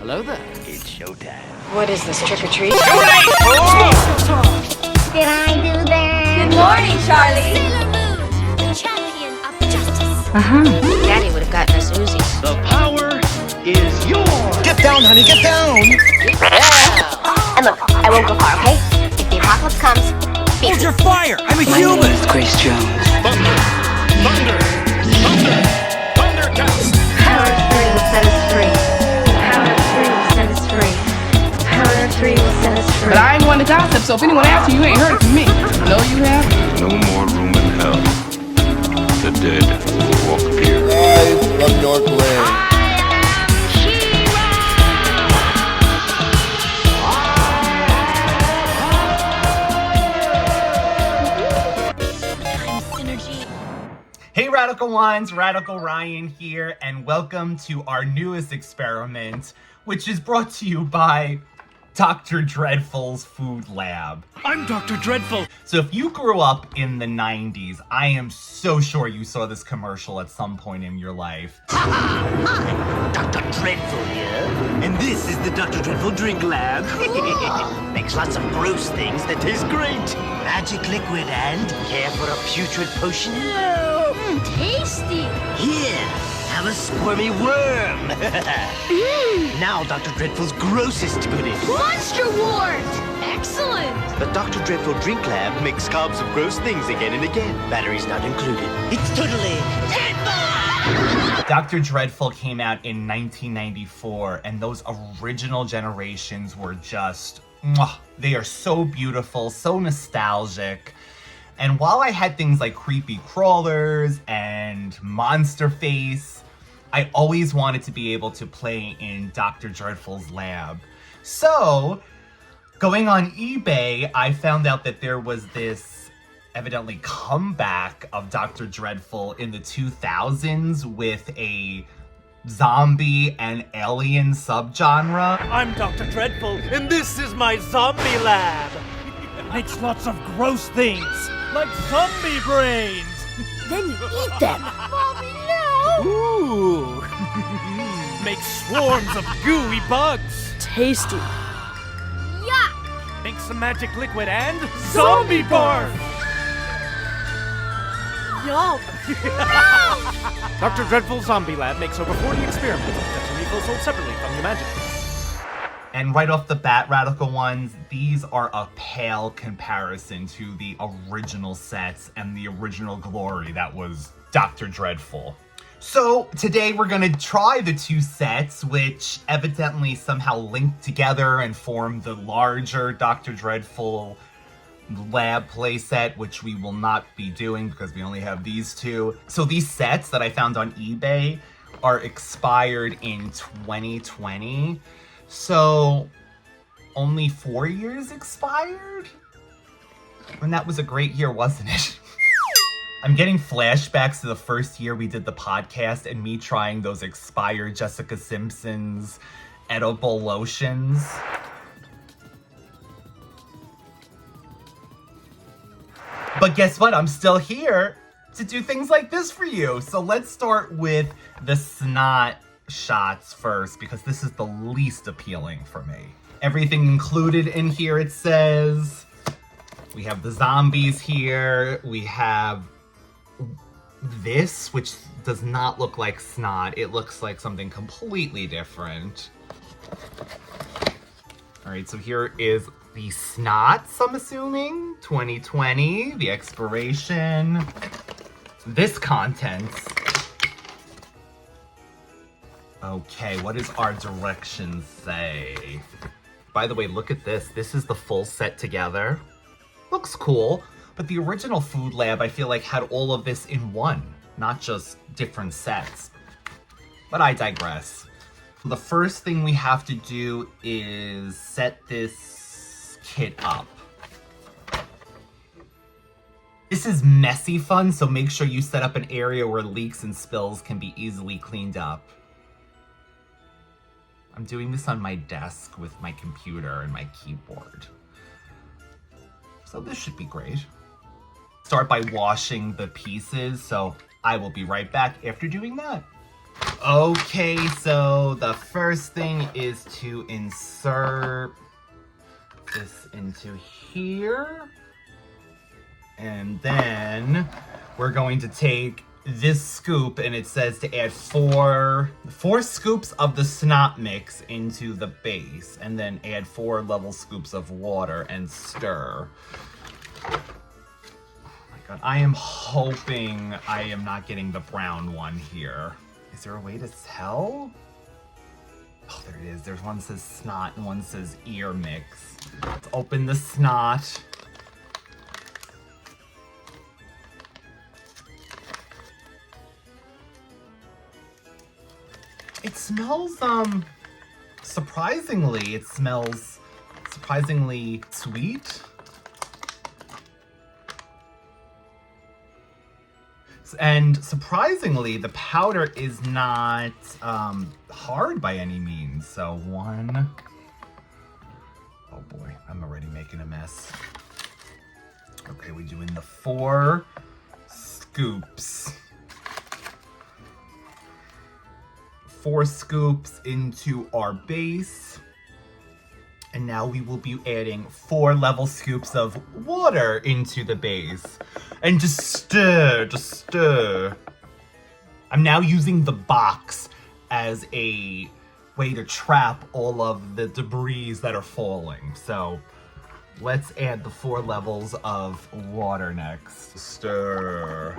Hello there. It's showtime. What is this, trick-or-treat? Did I do that? Good morning, Charlie. Sailor Moon, the champion of justice. Daddy would have gotten us Uzis. The power is yours. Get down, honey, get down! And look, I won't go far, okay? If the apocalypse comes, Hold your fire! I'm a human! Grace Jones. Thunder. Thunder. Thunder. Thundercats. Power of 3 will set us free. Power of 3 will set us free. Power of 3 will set us free. But I ain't one to gossip, so if anyone asks you, you ain't heard it from me. No, you have? No more room in hell. The dead walk here. Guys from York Land. Hey Radical Ones, Radical Ryan here, and welcome to our newest experiment, which is brought to you by Dr. Dreadful's Food Lab. I'm Dr. Dreadful. So if you grew up in the 90s, I am so sure you saw this commercial at some point in your life. Dr. Dreadful here. And this is the Dr. Dreadful Drink Lab. Makes lots of gross things that taste great. Magic liquid and care for a putrid potion? tasty. Here, have a squirmy worm. Now Dr. Dreadful's grossest goodie. Monster Wars. Excellent. The Dr. Dreadful Drink Lab makes gobs of gross things again and again. Batteries not included. It's totally dreadful! Dr. Dreadful came out in 1994, and those original generations were just, they are so beautiful, so nostalgic. And while I had things like Creepy Crawlers and Monster Face, I always wanted to be able to play in Dr. Dreadful's lab. So, going on eBay, I found out that there was this evidently comeback of Dr. Dreadful in the 2000s with a zombie and alien subgenre. I'm Dr. Dreadful, and this is my zombie lab. It makes lots of gross things, like zombie brains. Then you eat them. Mommy, no. Ooh. Makes swarms of gooey bugs. Tasty. Yuck. Makes some magic liquid and zombie barf. Yum. Dr. Dreadful Zombie Lab makes over 40 experiments. That's refills sold separately from your magic. And right off the bat, Radical Ones, these are a pale comparison to the original sets and the original glory that was Dr. Dreadful. So today we're gonna try the two sets, which evidently somehow link together and form the larger Dr. Dreadful lab playset, which we will not be doing because we only have these two. So these sets that I found on eBay are expired in 2020. So, only 4 years expired? And that was a great year, wasn't it? I'm getting flashbacks to the first year we did the podcast and me trying those expired Jessica Simpson's edible lotions. But guess what? I'm still here to do things like this for you. So let's start with the snot shots first, because this is the least appealing for me. Everything included in here, it says. We have the zombies here. We have this, which does not look like snot. It looks like something completely different. All right, so here is the snots, I'm assuming. 2020, the expiration. This contents. Okay, what does our directions say? By the way, look at this. This is the full set together. Looks cool, but the original Food Lab, I feel like, had all of this in one, not just different sets. But I digress. The first thing we have to do is set this kit up. This is messy fun, so make sure you set up an area where leaks and spills can be easily cleaned up. I'm doing this on my desk with my computer and my keyboard. So this should be great. Start by washing the pieces, so I will be right back after doing that. Okay, so the first thing is to insert this into here. And then we're going to take this scoop, and it says to add four scoops of the snot mix into the base, and then add 4 level scoops of water and stir. Oh my god, I am hoping I am not getting the brown one here. Is there a way to tell? Oh, there it is. There's one that says snot and one says ear mix. Let's open the snot. It smells, surprisingly, it smells surprisingly sweet. And surprisingly, the powder is not hard by any means. So 1. Oh boy, I'm already making a mess. Okay, we're doing the 4 scoops. 4 scoops into our base. And now we will be adding 4 level scoops of water into the base. And just stir, just stir. I'm now using the box as a way to trap all of the debris that are falling. So let's add the 4 levels of water next. Stir.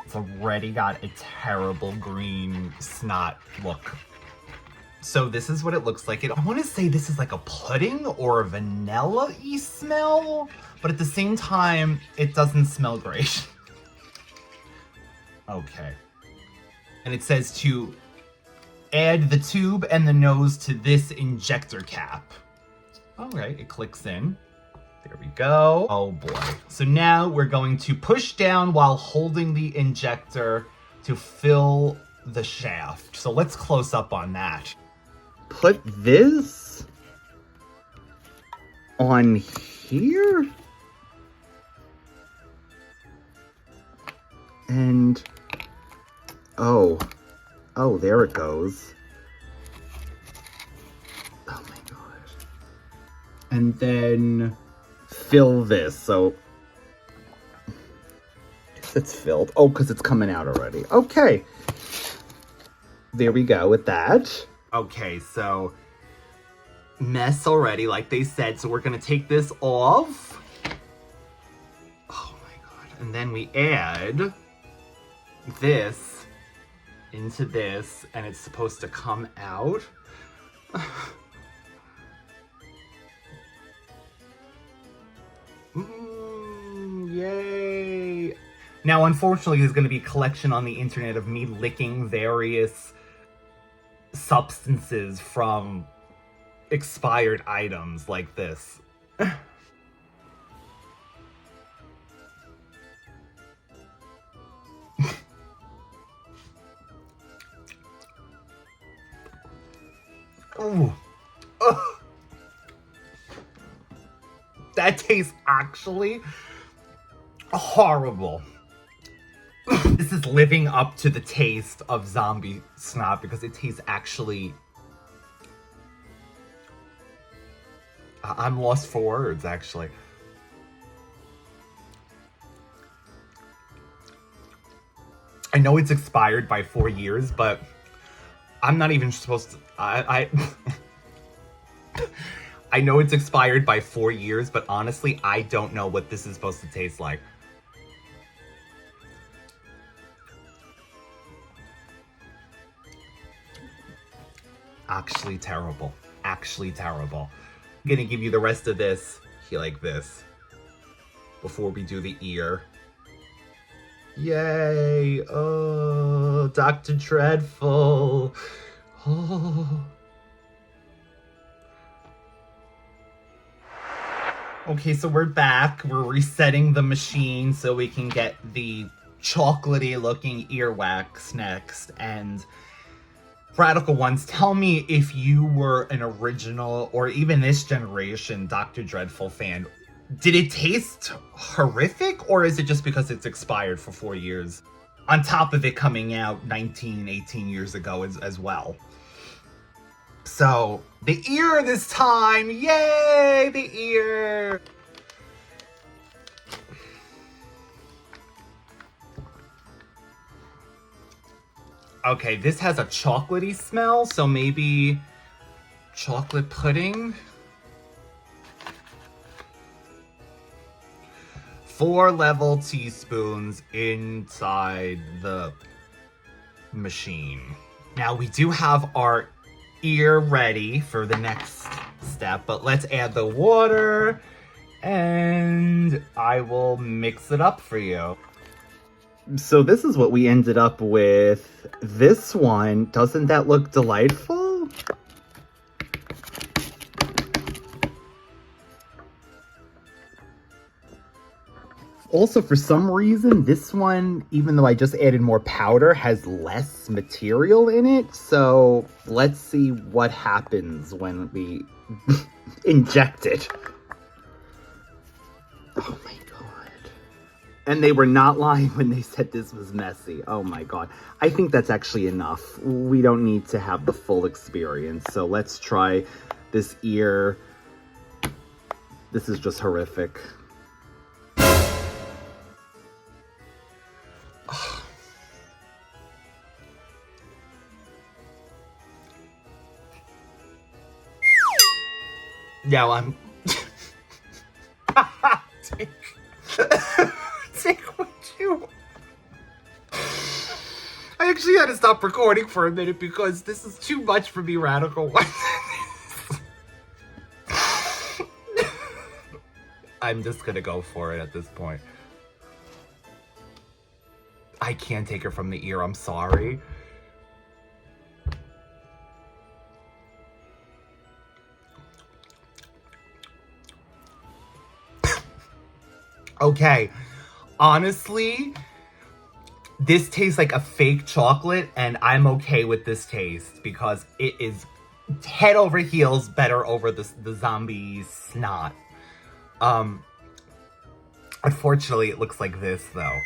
It's already got a terrible green snot look. So this is what it looks like. I want to say this is like a pudding or a vanilla-y smell, but at the same time, it doesn't smell great. Okay. And it says to add the tube and the nose to this injector cap. All right, it clicks in. There we go. Oh boy. So now we're going to push down while holding the injector to fill the shaft. So let's close up on that. Put this on here? And oh, there it goes. Oh my god. And then fill this. So it's filled. Oh, because it's coming out already. Okay. There we go with that. Okay, so mess already, like they said. So we're gonna take this off. Oh my god. And then we add this into this, and it's supposed to come out. Yay! Now, unfortunately, there's going to be a collection on the internet of me licking various substances from expired items like this. Ooh. Ugh. That tastes actually horrible. This is living up to the taste of zombie snot because it tastes actually... I'm lost for words, actually. I know it's expired by 4 years, but I'm not even supposed to... I know it's expired by 4 years, but honestly, I don't know what this is supposed to taste like. Actually terrible. Actually terrible. I'm gonna give you the rest of this here like this before we do the ear. Yay! Oh, Dr. Dreadful. Oh. Okay, so we're back. We're resetting the machine so we can get the chocolatey looking earwax next. And Radical Ones, tell me if you were an original or even this generation Dr. Dreadful fan, Did it taste horrific, or is it just because it's expired for 4 years? On top of it coming out 19, 18 years ago as well. So, the ear this time! Yay, the ear! Okay, this has a chocolatey smell, so maybe chocolate pudding? 4 level teaspoons inside the machine. Now we do have our ear ready for the next step, but let's add the water and I will mix it up for you. So this is what we ended up with. This one, doesn't that look delightful? Also, for some reason, this one, even though I just added more powder, has less material in it. So let's see what happens when we inject it. Oh my god. And they were not lying when they said this was messy. Oh my god. I think that's actually enough. We don't need to have the full experience. So let's try this ear. This is just horrific. Now I'm... Take what you... I actually had to stop recording for a minute because this is too much for me, Radical. I'm just gonna go for it at this point. I can't take it from the ear, I'm sorry. Okay, honestly, this tastes like a fake chocolate, and I'm okay with this taste because it is head over heels better over the zombie snot. Unfortunately, it looks like this, though.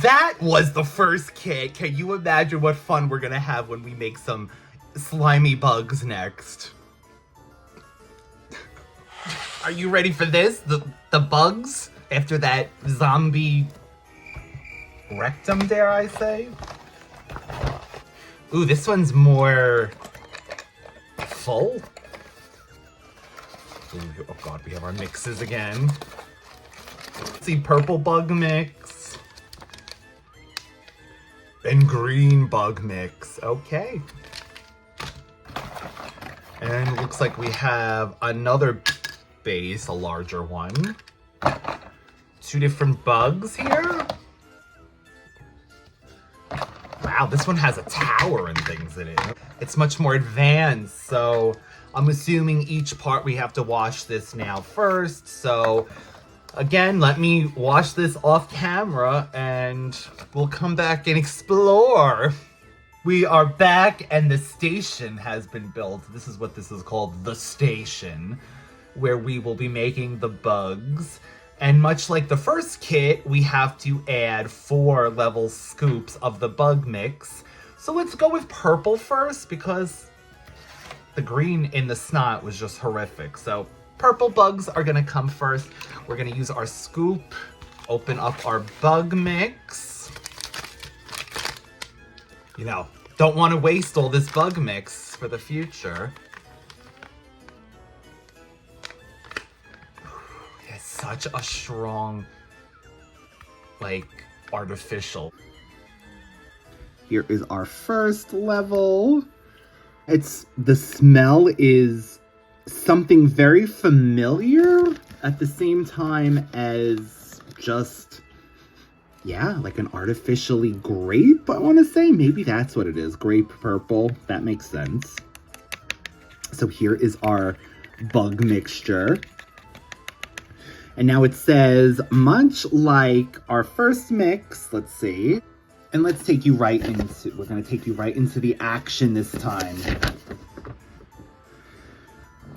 That was the first kit. Can you imagine what fun we're gonna have when we make some slimy bugs next? Are you ready for this? The bugs after that zombie rectum, dare I say? Ooh, this one's more full. Ooh, oh god, we have our mixes again. Let's see, purple bug mix. And green bug mix. Okay. And it looks like we have another base, a larger one. 2 different bugs here. Wow, this one has a tower and things in it. It's much more advanced, so I'm assuming each part we have to wash this now first. So again, let me wash this off camera and we'll come back and explore. We are back and the station has been built. This is what this is called, the station, where we will be making the bugs. And much like the first kit, we have to add 4 level scoops of the bug mix. So let's go with purple first because the green in the snot was just horrific. So purple bugs are gonna come first. We're gonna use our scoop, open up our bug mix. You know, don't want to waste all this bug mix for the future. It's such a strong, like, artificial. Here is our first level. The smell is something very familiar at the same time as just, yeah, like an artificially grape, I want to say. Maybe that's what it is. Grape purple. That makes sense. So here is our bug mixture. And now it says, much like our first mix, let's see, And let's take you right into, we're gonna take you right into the action this time.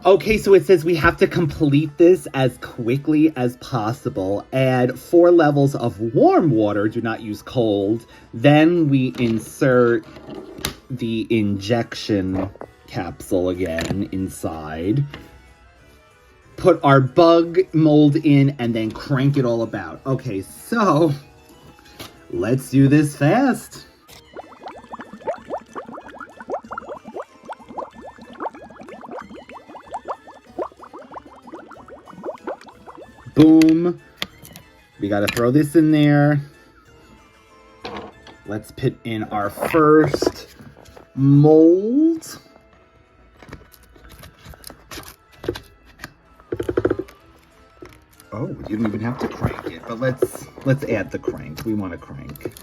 Okay, so it says we have to complete this as quickly as possible. Add 4 levels of warm water, do not use cold. Then we insert the injection capsule again inside. Put our bug mold in and then crank it all about. Okay, so let's do this fast. Boom. We gotta throw this in there. Let's put in our first mold. Oh, you don't even have to crank it, but let's add the crank. We want to crank.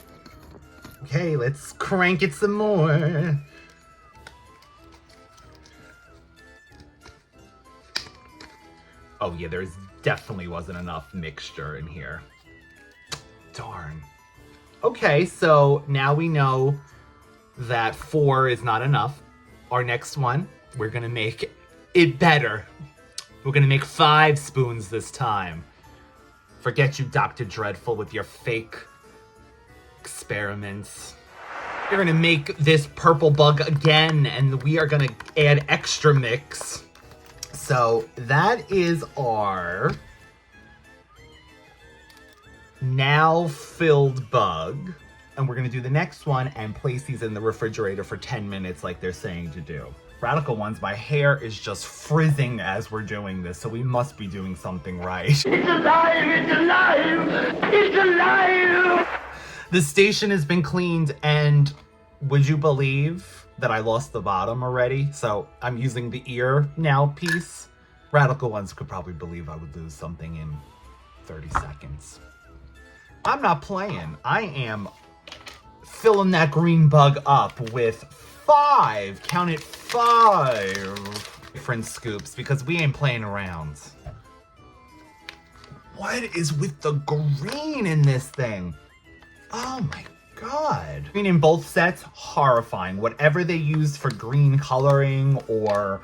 Okay, let's crank it some more. Oh yeah, there's definitely wasn't enough mixture in here. Darn. Okay, so now we know that 4 is not enough. Our next one, we're gonna make it better. We're gonna make 5 spoons this time. Forget you, Dr. Dreadful, with your fake experiments. We're gonna make this purple bug again, and we are gonna add extra mix. So that is our now filled bug. And we're gonna do the next one and place these in the refrigerator for 10 minutes like they're saying to do. Radical Ones, my hair is just frizzing as we're doing this, so we must be doing something right. It's alive! It's alive! It's alive! The station has been cleaned, and would you believe that I lost the bottom already? So I'm using the ear now piece. Radical Ones could probably believe I would lose something in 30 seconds. I'm not playing. I am filling that green bug up with 5, count it, 5 different scoops, because we ain't playing around. What is with the green in this thing? Oh my god. Green in both sets, horrifying. Whatever they used for green coloring or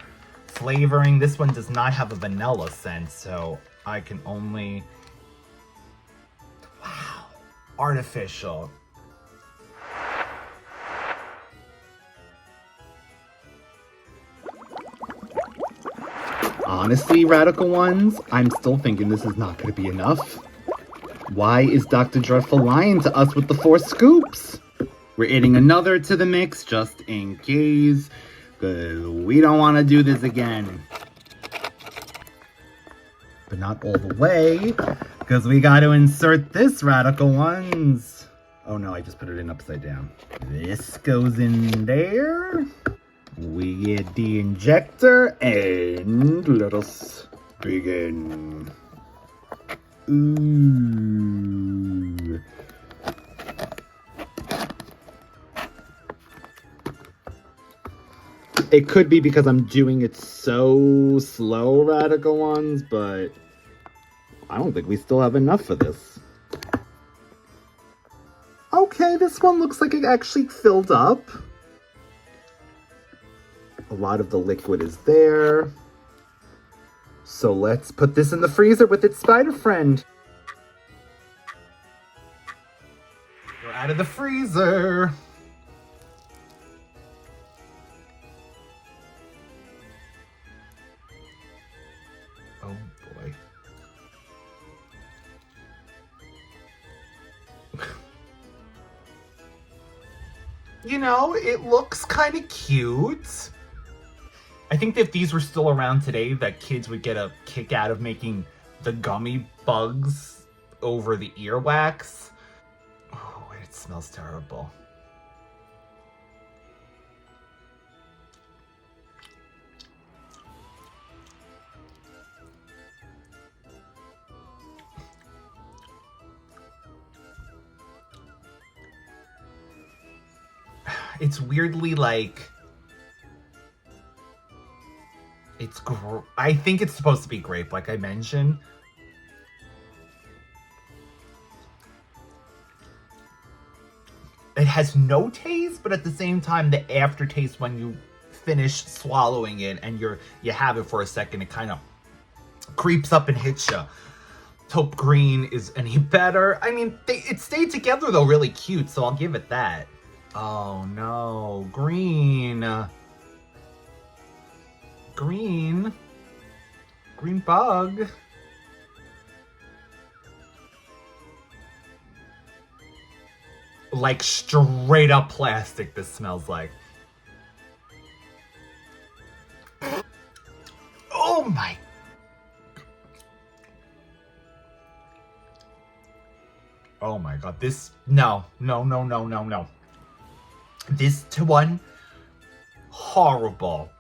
flavoring, this one does not have a vanilla scent, so I can only... Wow. Artificial. Honestly, Radical Ones, I'm still thinking this is not going to be enough. Why is Dr. Dreadful lying to us with the 4 scoops? We're adding another to the mix just in case, because we don't want to do this again. But not all the way, because we got to insert this, Radical Ones. Oh no, I just put it in upside down. This goes in there. We get the injector, and let us begin. Ooh. It could be because I'm doing it so slow, Radical Ones, but I don't think we still have enough for this. Okay, this one looks like it actually filled up. A lot of the liquid is there. So let's put this in the freezer with its spider friend. We're out of the freezer. Oh boy. You know, it looks kind of cute. I think if these were still around today, that kids would get a kick out of making the gummy bugs over the earwax. Oh, it smells terrible. It's weirdly like... I think it's supposed to be grape, like I mentioned. It has no taste, but at the same time, the aftertaste when you finish swallowing it and you have it for a second, it kind of creeps up and hits you. Taupe green is any better. I mean, it stayed together though, really cute, so I'll give it that. Oh no, green. Green bug. Like straight up plastic, this smells like. Oh my. Oh my god, this, no. This one, horrible.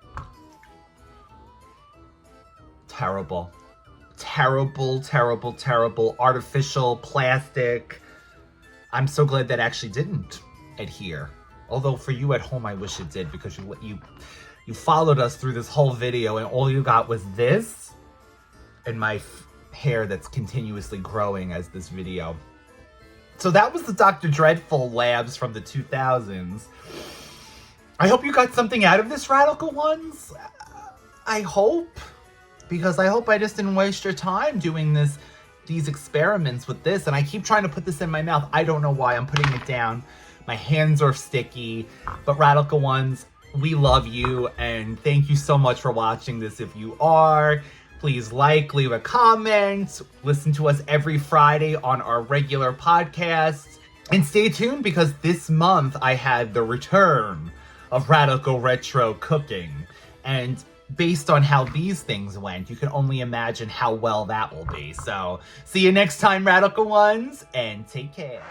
Terrible. Artificial plastic. I'm so glad that actually didn't adhere. Although for you at home, I wish it did, because you followed us through this whole video and all you got was this and my hair that's continuously growing as this video. So that was the Dr. Dreadful labs from the 2000s. I hope you got something out of this, Radical Ones. I hope. Because I hope I just didn't waste your time doing these experiments with this. And I keep trying to put this in my mouth. I don't know why. I'm putting it down. My hands are sticky. But Radical Ones, we love you. And thank you so much for watching this. If you are, please leave a comment. Listen to us every Friday on our regular podcasts. And stay tuned, because this month I had the return of Radical Retro Cooking. And based on how these things went, you can only imagine how well that will be. So, see you next time, Radical Ones, and take care.